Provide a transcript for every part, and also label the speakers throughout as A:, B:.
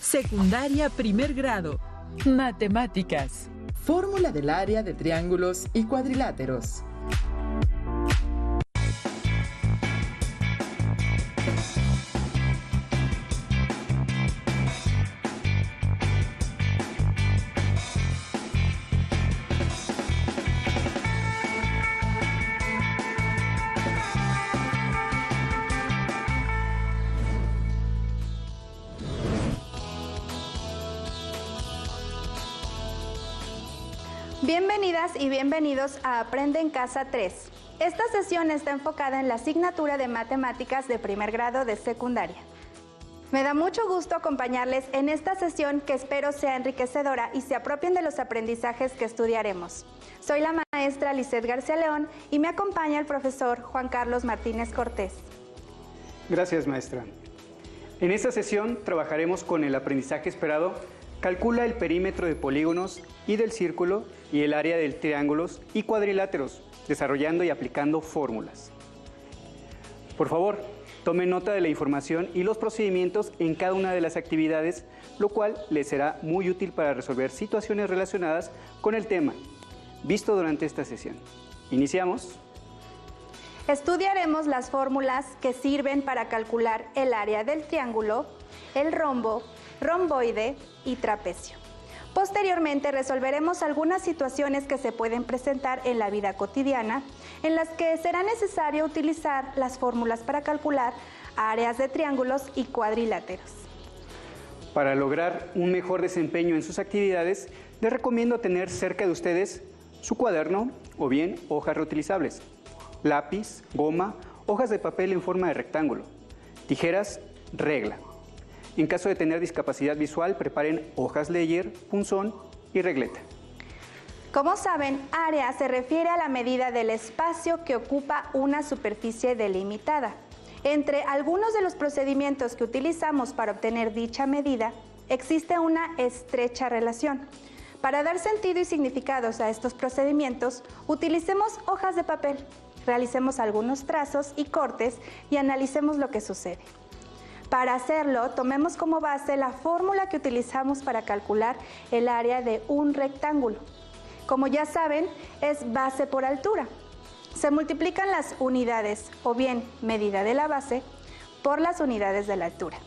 A: Secundaria primer grado. Matemáticas.
B: Fórmula del área de triángulos y cuadriláteros.
C: Bienvenidas y bienvenidos a Aprende en Casa 3. Esta sesión está enfocada en la asignatura de Matemáticas de primer grado de secundaria. Me da mucho gusto acompañarles en esta sesión que espero sea enriquecedora y se apropien de los aprendizajes que estudiaremos. Soy la maestra Lisette García León y me acompaña el profesor Juan Carlos Martínez Cortés.
D: Gracias, maestra. En esta sesión trabajaremos con el aprendizaje esperado. Calcula el perímetro de polígonos y del círculo y el área de triángulos y cuadriláteros, desarrollando y aplicando fórmulas. Por favor, tomen nota de la información y los procedimientos en cada una de las actividades, lo cual les será muy útil para resolver situaciones relacionadas con el tema visto durante esta sesión. ¿Iniciamos?
C: Estudiaremos las fórmulas que sirven para calcular el área del triángulo, el rombo, romboide y trapecio. Posteriormente resolveremos algunas situaciones que se pueden presentar en la vida cotidiana, en las que será necesario utilizar las fórmulas para calcular áreas de triángulos y cuadriláteros.
D: Para lograr un mejor desempeño en sus actividades, les recomiendo tener cerca de ustedes su cuaderno o bien hojas reutilizables, lápiz, goma, hojas de papel en forma de rectángulo, tijeras, regla. En caso de tener discapacidad visual, preparen hojas Leyer, punzón y regleta.
C: Como saben, área se refiere a la medida del espacio que ocupa una superficie delimitada. Entre algunos de los procedimientos que utilizamos para obtener dicha medida, existe una estrecha relación. Para dar sentido y significados a estos procedimientos, utilicemos hojas de papel, realicemos algunos trazos y cortes y analicemos lo que sucede. Para hacerlo, tomemos como base la fórmula que utilizamos para calcular el área de un rectángulo. Como ya saben, es base por altura. Se multiplican las unidades, o bien medida de la base, por las unidades de la altura.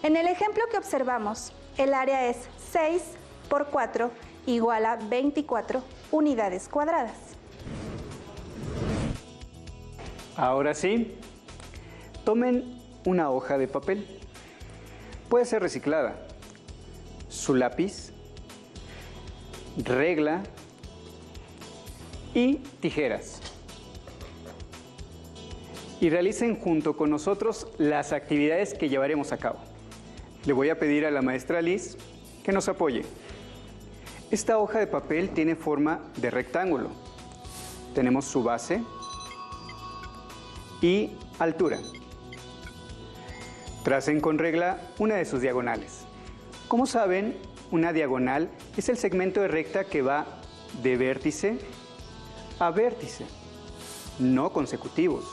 C: En el ejemplo que observamos, el área es 6 por 4 igual a 24 unidades cuadradas.
D: Ahora sí, tomen una hoja de papel, puede ser reciclada, su lápiz, regla y tijeras. Y realicen junto con nosotros las actividades que llevaremos a cabo. Le voy a pedir a la maestra Liz que nos apoye. Esta hoja de papel tiene forma de rectángulo. Tenemos su base y altura. Tracen con regla una de sus diagonales. Como saben, una diagonal es el segmento de recta que va de vértice a vértice, no consecutivos.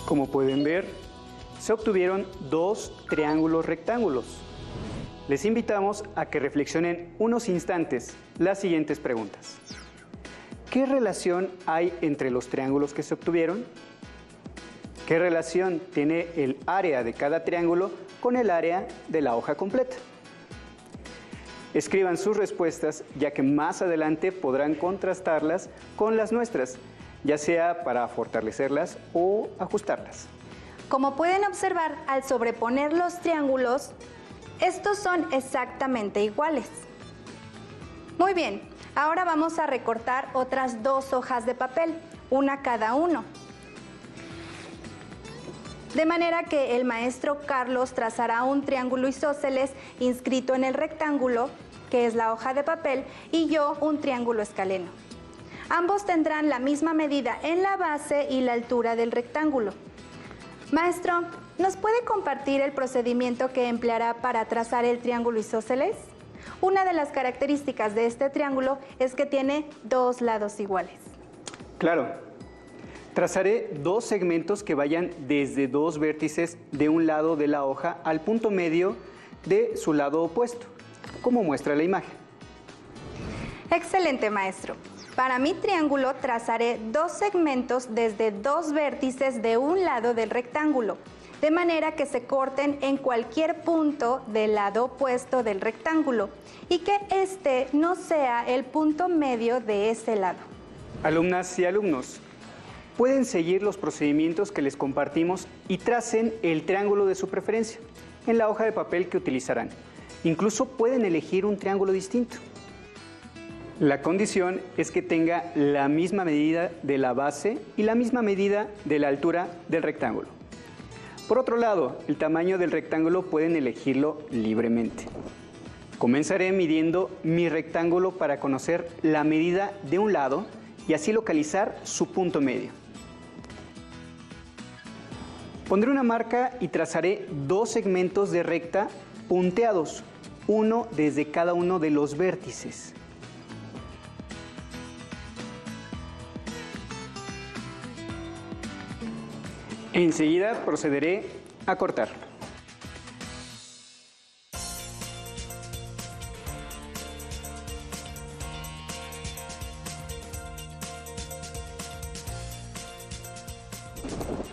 D: Como pueden ver, se obtuvieron dos triángulos rectángulos. Les invitamos a que reflexionen unos instantes las siguientes preguntas. ¿Qué relación hay entre los triángulos que se obtuvieron? ¿Qué relación tiene el área de cada triángulo con el área de la hoja completa? Escriban sus respuestas, ya que más adelante podrán contrastarlas con las nuestras, ya sea para fortalecerlas o ajustarlas.
C: Como pueden observar, al sobreponer los triángulos, estos son exactamente iguales. Muy bien, ahora vamos a recortar otras dos hojas de papel, una cada uno. De manera que el maestro Carlos trazará un triángulo isósceles inscrito en el rectángulo, que es la hoja de papel, y yo un triángulo escaleno. Ambos tendrán la misma medida en la base y la altura del rectángulo. Maestro, ¿nos puede compartir el procedimiento que empleará para trazar el triángulo isósceles? Una de las características de este triángulo es que tiene dos lados iguales.
D: Claro. Trazaré dos segmentos que vayan desde dos vértices de un lado de la hoja al punto medio de su lado opuesto, como muestra la imagen.
C: Excelente, maestro. Para mi triángulo trazaré dos segmentos desde dos vértices de un lado del rectángulo, de manera que se corten en cualquier punto del lado opuesto del rectángulo y que este no sea el punto medio de ese lado.
D: Alumnas y alumnos, pueden seguir los procedimientos que les compartimos y tracen el triángulo de su preferencia en la hoja de papel que utilizarán. Incluso pueden elegir un triángulo distinto. La condición es que tenga la misma medida de la base y la misma medida de la altura del rectángulo. Por otro lado, el tamaño del rectángulo pueden elegirlo libremente. Comenzaré midiendo mi rectángulo para conocer la medida de un lado y así localizar su punto medio. Pondré una marca y trazaré dos segmentos de recta punteados, uno desde cada uno de los vértices. Enseguida procederé a cortar.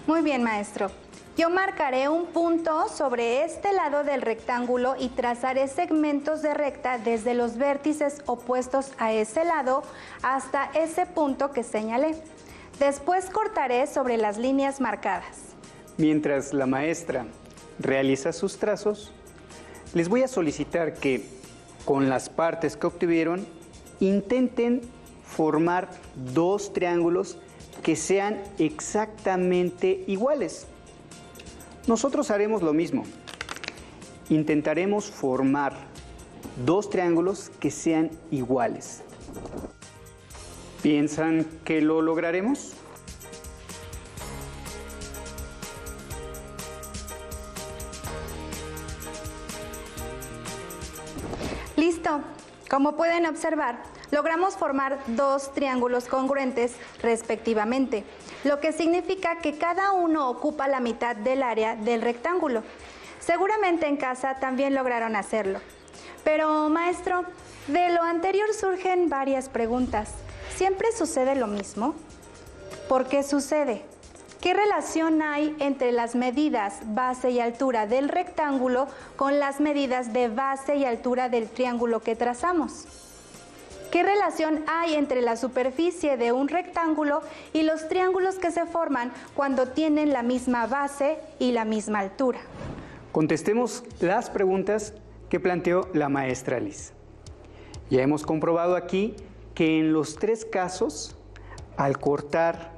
C: Muy bien, maestro. Yo marcaré un punto sobre este lado del rectángulo y trazaré segmentos de recta desde los vértices opuestos a ese lado hasta ese punto que señalé. Después cortaré sobre las líneas marcadas.
D: Mientras la maestra realiza sus trazos, les voy a solicitar que, con las partes que obtuvieron, intenten formar dos triángulos que sean exactamente iguales. Nosotros haremos lo mismo. Intentaremos formar dos triángulos que sean iguales. ¿Piensan que lo lograremos?
C: Listo. Como pueden observar, logramos formar dos triángulos congruentes respectivamente, lo que significa que cada uno ocupa la mitad del área del rectángulo. Seguramente en casa también lograron hacerlo. Pero, maestro, de lo anterior surgen varias preguntas. ¿Siempre sucede lo mismo? ¿Por qué sucede? ¿Qué relación hay entre las medidas base y altura del rectángulo con las medidas de base y altura del triángulo que trazamos? ¿Qué relación hay entre la superficie de un rectángulo y los triángulos que se forman cuando tienen la misma base y la misma altura?
D: Contestemos las preguntas que planteó la maestra Liz. Ya hemos comprobado aquí que en los tres casos, al cortar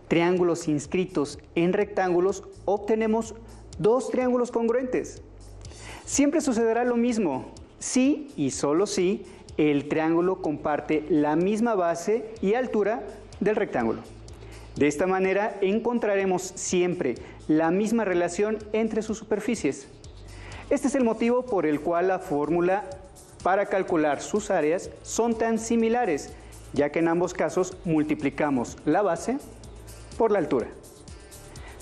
D: triángulos inscritos en rectángulos, obtenemos dos triángulos congruentes. Siempre sucederá lo mismo, si y solo si el triángulo comparte la misma base y altura del rectángulo. De esta manera encontraremos siempre la misma relación entre sus superficies. Este es el motivo por el cual la fórmula para calcular sus áreas son tan similares, ya que en ambos casos multiplicamos la base por la altura.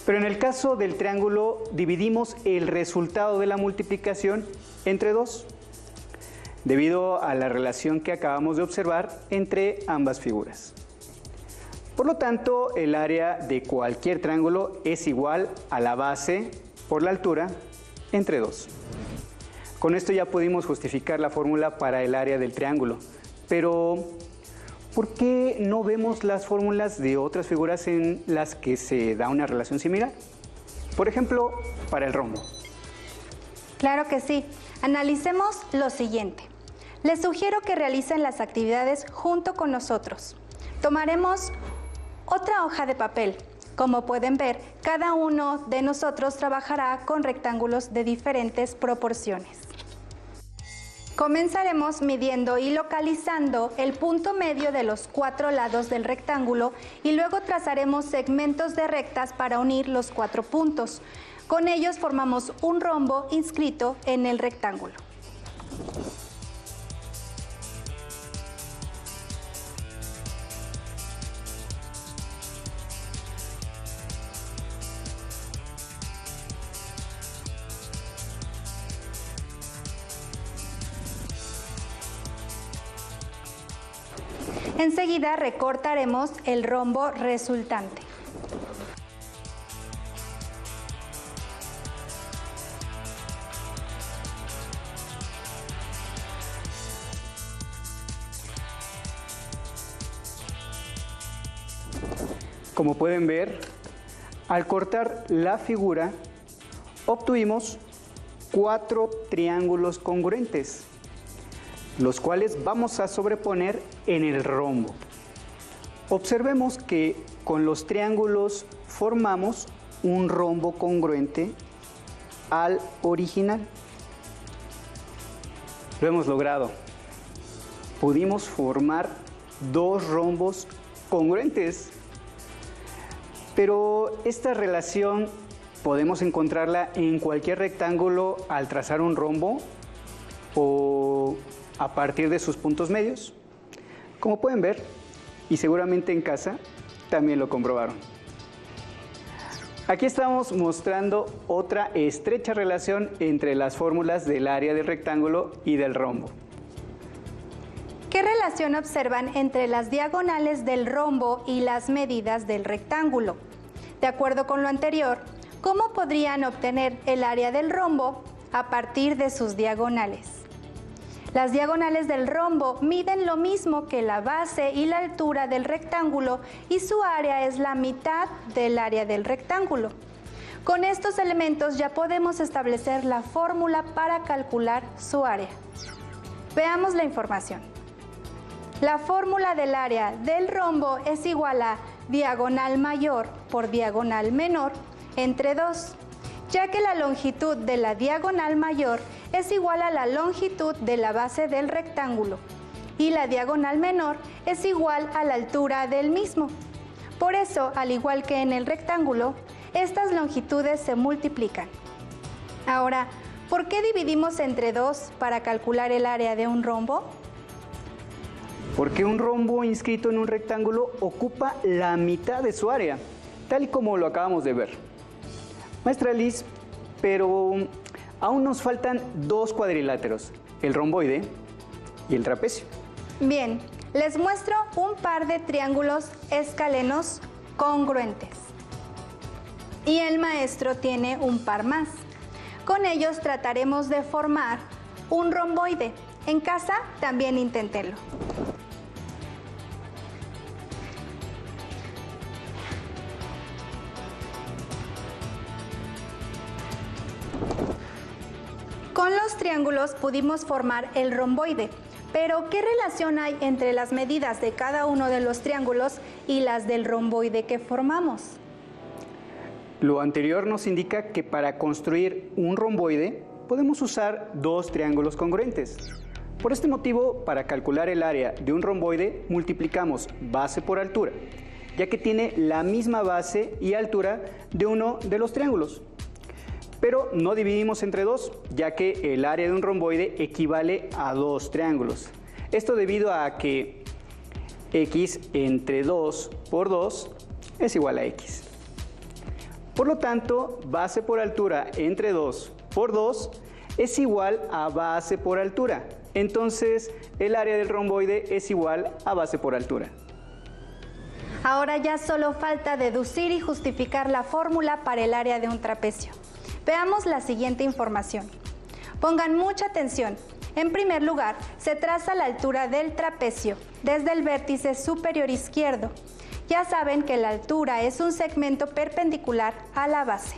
D: Pero en el caso del triángulo dividimos el resultado de la multiplicación entre dos, debido a la relación que acabamos de observar entre ambas figuras. Por lo tanto, el área de cualquier triángulo es igual a la base por la altura entre 2. Con esto ya pudimos justificar la fórmula para el área del triángulo, pero ¿por qué no vemos las fórmulas de otras figuras en las que se da una relación similar? Por ejemplo, para el rombo.
C: Claro que sí. Analicemos lo siguiente. Les sugiero que realicen las actividades junto con nosotros. Tomaremos otra hoja de papel. Como pueden ver, cada uno de nosotros trabajará con rectángulos de diferentes proporciones. Comenzaremos midiendo y localizando el punto medio de los 4 lados del rectángulo y luego trazaremos segmentos de rectas para unir los 4 puntos. Con ellos formamos un rombo inscrito en el rectángulo. Enseguida recortaremos el rombo resultante.
D: Como pueden ver, al cortar la figura, obtuvimos 4 triángulos congruentes, los cuales vamos a sobreponer en el rombo. Observemos que con los triángulos formamos un rombo congruente al original. Lo hemos logrado. Pudimos formar 2 rombos congruentes. Pero esta relación podemos encontrarla en cualquier rectángulo al trazar un rombo o a partir de sus puntos medios. Como pueden ver, y seguramente en casa también lo comprobaron. Aquí estamos mostrando otra estrecha relación entre las fórmulas del área del rectángulo y del rombo.
C: ¿Qué relación observan entre las diagonales del rombo y las medidas del rectángulo? De acuerdo con lo anterior, ¿cómo podrían obtener el área del rombo a partir de sus diagonales? Las diagonales del rombo miden lo mismo que la base y la altura del rectángulo y su área es la mitad del área del rectángulo. Con estos elementos ya podemos establecer la fórmula para calcular su área. Veamos la información. La fórmula del área del rombo es igual a diagonal mayor por diagonal menor entre 2, ya que la longitud de la diagonal mayor es igual a la longitud de la base del rectángulo y la diagonal menor es igual a la altura del mismo. Por eso, al igual que en el rectángulo, estas longitudes se multiplican. Ahora, ¿por qué dividimos entre 2 para calcular el área de un rombo?
D: Porque un rombo inscrito en un rectángulo ocupa la mitad de su área, tal y como lo acabamos de ver. Maestra Liz, pero aún nos faltan 2 cuadriláteros, el romboide y el trapecio.
C: Bien, les muestro un par de triángulos escalenos congruentes. Y el maestro tiene un par más. Con ellos trataremos de formar un romboide. En casa también inténtenlo. Con los triángulos pudimos formar el romboide, pero ¿qué relación hay entre las medidas de cada uno de los triángulos y las del romboide que formamos?
D: Lo anterior nos indica que para construir un romboide podemos usar 2 triángulos congruentes. Por este motivo, para calcular el área de un romboide, multiplicamos base por altura, ya que tiene la misma base y altura de uno de los triángulos. Pero no dividimos entre 2, ya que el área de un romboide equivale a 2 triángulos. Esto debido a que x entre 2 por 2 es igual a x. Por lo tanto, base por altura entre 2 por 2 es igual a base por altura. Entonces, el área del romboide es igual a base por altura.
C: Ahora ya solo falta deducir y justificar la fórmula para el área de un trapecio. Veamos la siguiente información. Pongan mucha atención. En primer lugar, se traza la altura del trapecio desde el vértice superior izquierdo. Ya saben que la altura es un segmento perpendicular a la base.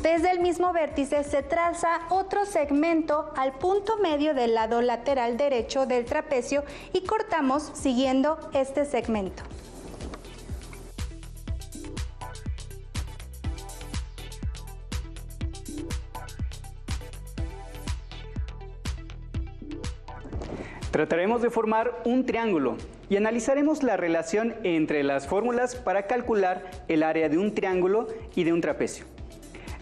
C: Desde el mismo vértice se traza otro segmento al punto medio del lado lateral derecho del trapecio y cortamos siguiendo este segmento.
D: Trataremos de formar un triángulo y analizaremos la relación entre las fórmulas para calcular el área de un triángulo y de un trapecio.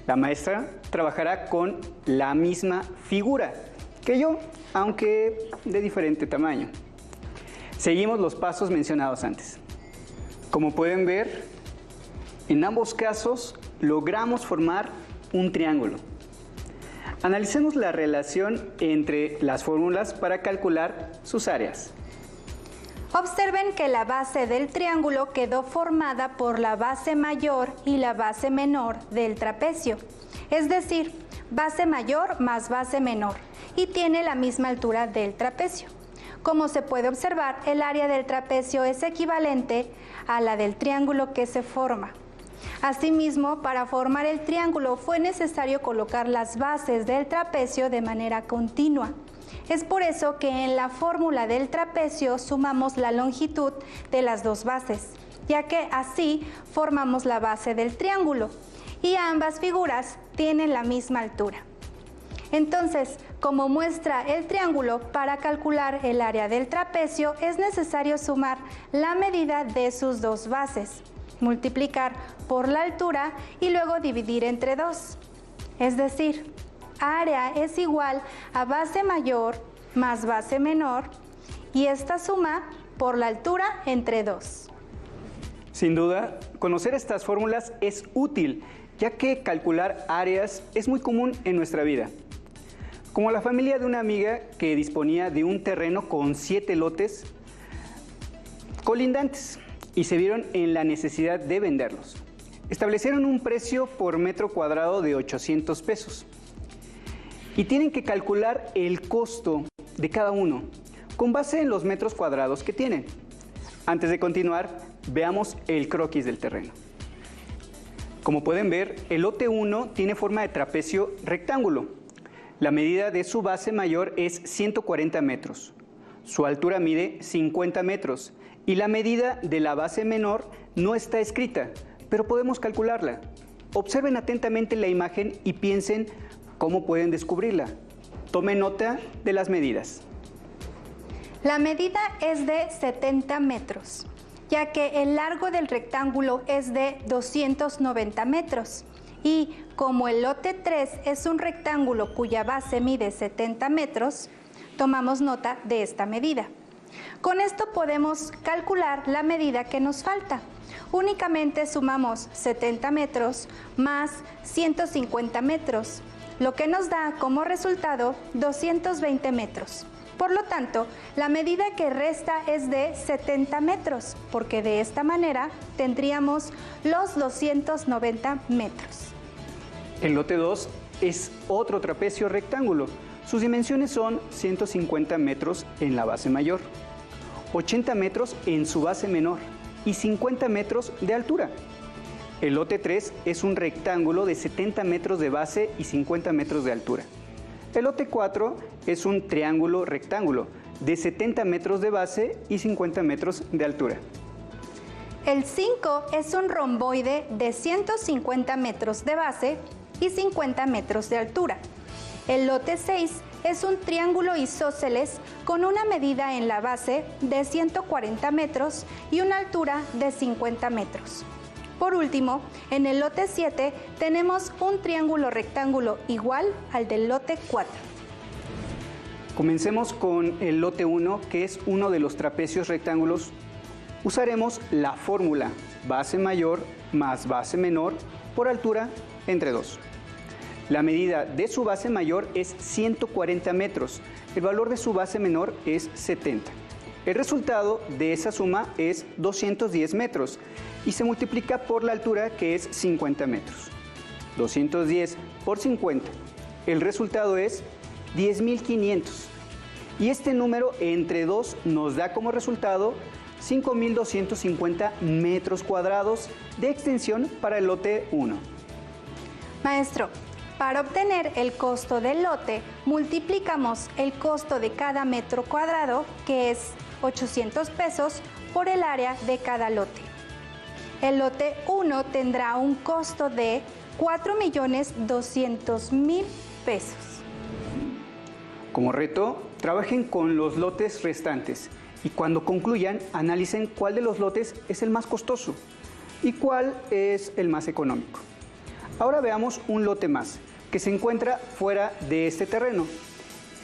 D: La maestra trabajará con la misma figura que yo, aunque de diferente tamaño. Seguimos los pasos mencionados antes. Como pueden ver, en ambos casos logramos formar un triángulo. Analicemos la relación entre las fórmulas para calcular sus áreas.
C: Observen que la base del triángulo quedó formada por la base mayor y la base menor del trapecio, es decir, base mayor más base menor, y tiene la misma altura del trapecio. Como se puede observar, el área del trapecio es equivalente a la del triángulo que se forma. Asimismo, para formar el triángulo fue necesario colocar las bases del trapecio de manera continua. Es por eso que en la fórmula del trapecio sumamos la longitud de las dos bases, ya que así formamos la base del triángulo y ambas figuras tienen la misma altura. Entonces, como muestra el triángulo, para calcular el área del trapecio es necesario sumar la medida de sus dos bases, multiplicar por la altura y luego dividir entre 2. Es decir, área es igual a base mayor más base menor y esta suma por la altura entre 2.
D: Sin duda, conocer estas fórmulas es útil, ya que calcular áreas es muy común en nuestra vida. Como la familia de una amiga que disponía de un terreno con 7 lotes colindantes y se vieron en la necesidad de venderlos. Establecieron un precio por metro cuadrado de 800 pesos y tienen que calcular el costo de cada uno con base en los metros cuadrados que tienen. Antes de continuar, veamos el croquis del terreno. Como pueden ver, el lote 1 tiene forma de trapecio rectángulo. La medida de su base mayor es 140 metros. Su altura mide 50 metros y la medida de la base menor no está escrita, pero podemos calcularla. Observen atentamente la imagen y piensen cómo pueden descubrirla. Tomen nota de las medidas.
C: La medida es de 70 metros, ya que el largo del rectángulo es de 290 metros. Y como el lote 3 es un rectángulo cuya base mide 70 metros, tomamos nota de esta medida. Con esto podemos calcular la medida que nos falta. Únicamente sumamos 70 metros más 150 metros, lo que nos da como resultado 220 metros. Por lo tanto, la medida que resta es de 70 metros, porque de esta manera tendríamos los 290 metros.
D: El lote 2 es otro trapecio rectángulo. Sus dimensiones son 150 metros en la base mayor, 80 metros en su base menor y 50 metros de altura. El lote 3 es un rectángulo de 70 metros de base y 50 metros de altura. El lote 4 es un triángulo rectángulo de 70 metros de base y 50 metros de altura.
C: El 5 es un romboide de 150 metros de base y 50 metros de altura. El lote 6 es un triángulo isósceles con una medida en la base de 140 metros y una altura de 50 metros. Por último, en el lote 7 tenemos un triángulo rectángulo igual al del lote 4.
D: Comencemos con el lote 1, que es uno de los trapecios rectángulos. Usaremos la fórmula base mayor más base menor por altura entre 2. La medida de su base mayor es 140 metros, el valor de su base menor es 70. El resultado de esa suma es 210 metros y se multiplica por la altura, que es 50 metros. 210 por 50, el resultado es 10.500. Y este número entre 2 nos da como resultado 5.250 metros cuadrados de extensión para el lote 1.
C: Maestro, para obtener el costo del lote, multiplicamos el costo de cada metro cuadrado, que es 800 pesos, por el área de cada lote. El lote 1 tendrá un costo de 4.200.000 pesos.
D: Como reto, Trabajen con los lotes restantes y cuando concluyan, analicen cuál de los lotes es el más costoso y cuál es el más económico. Ahora veamos un lote más que se encuentra fuera de este terreno.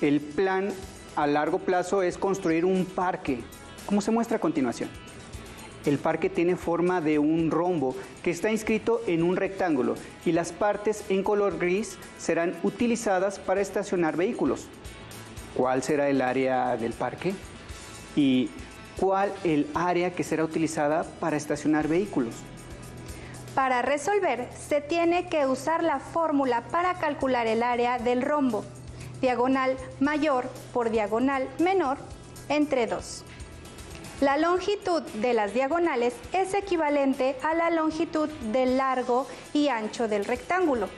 D: El plan a largo plazo es construir un parque, como se muestra a continuación. El parque tiene forma de un rombo que está inscrito en un rectángulo y las partes en color gris serán utilizadas para estacionar vehículos. ¿Cuál será el área del parque? ¿Y cuál el área que será utilizada para estacionar vehículos?
C: Para resolver, se tiene que usar la fórmula para calcular el área del rombo. Diagonal mayor por diagonal menor entre 2. La longitud de las diagonales es equivalente a la longitud del largo y ancho del rectángulo.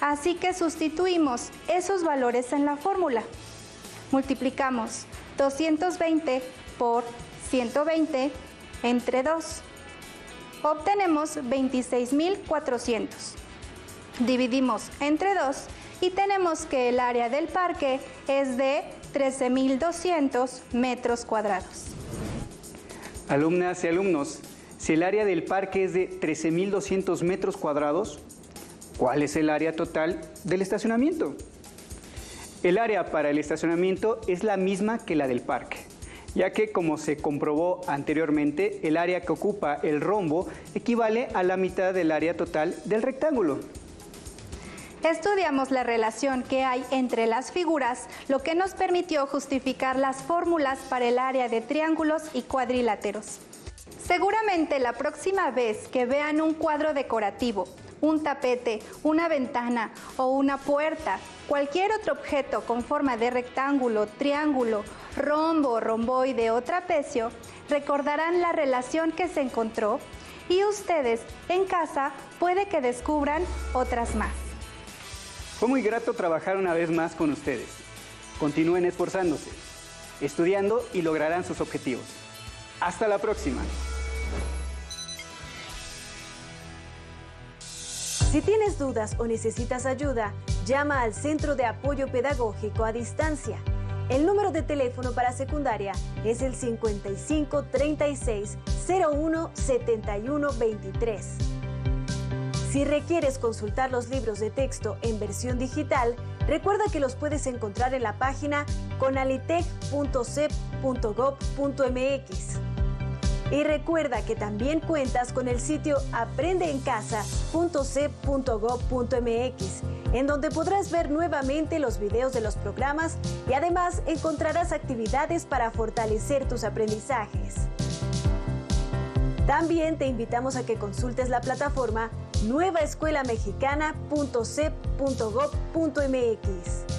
C: Así que sustituimos esos valores en la fórmula. Multiplicamos 220 por 120 entre 2. Obtenemos 26.400. Dividimos entre 2 y tenemos que el área del parque es de 13.200 metros cuadrados.
D: Alumnas y alumnos, si el área del parque es de 13.200 metros cuadrados, ¿cuál es el área total del estacionamiento? El área para el estacionamiento es la misma que la del parque, ya que, como se comprobó anteriormente, el área que ocupa el rombo equivale a la mitad del área total del rectángulo.
C: Estudiamos la relación que hay entre las figuras, lo que nos permitió justificar las fórmulas para el área de triángulos y cuadriláteros. Seguramente la próxima vez que vean un cuadro decorativo, un tapete, una ventana o una puerta, cualquier otro objeto con forma de rectángulo, triángulo, rombo, romboide o trapecio, recordarán la relación que se encontró y ustedes en casa puede que descubran otras más.
D: Fue muy grato trabajar una vez más con ustedes. Continúen esforzándose, estudiando y lograrán sus objetivos. Hasta la próxima.
E: Si tienes dudas o necesitas ayuda, llama al Centro de Apoyo Pedagógico a Distancia. El número de teléfono para secundaria es el 55 36 01 71 23. Si requieres consultar los libros de texto en versión digital, recuerda que los puedes encontrar en la página conalitec.cep.gov.mx. Y recuerda que también cuentas con el sitio aprendeencasa.cep.gov.mx, en donde podrás ver nuevamente los videos de los programas y además encontrarás actividades para fortalecer tus aprendizajes. También te invitamos a que consultes la plataforma nuevaescuelamexicana.cep.gov.mx.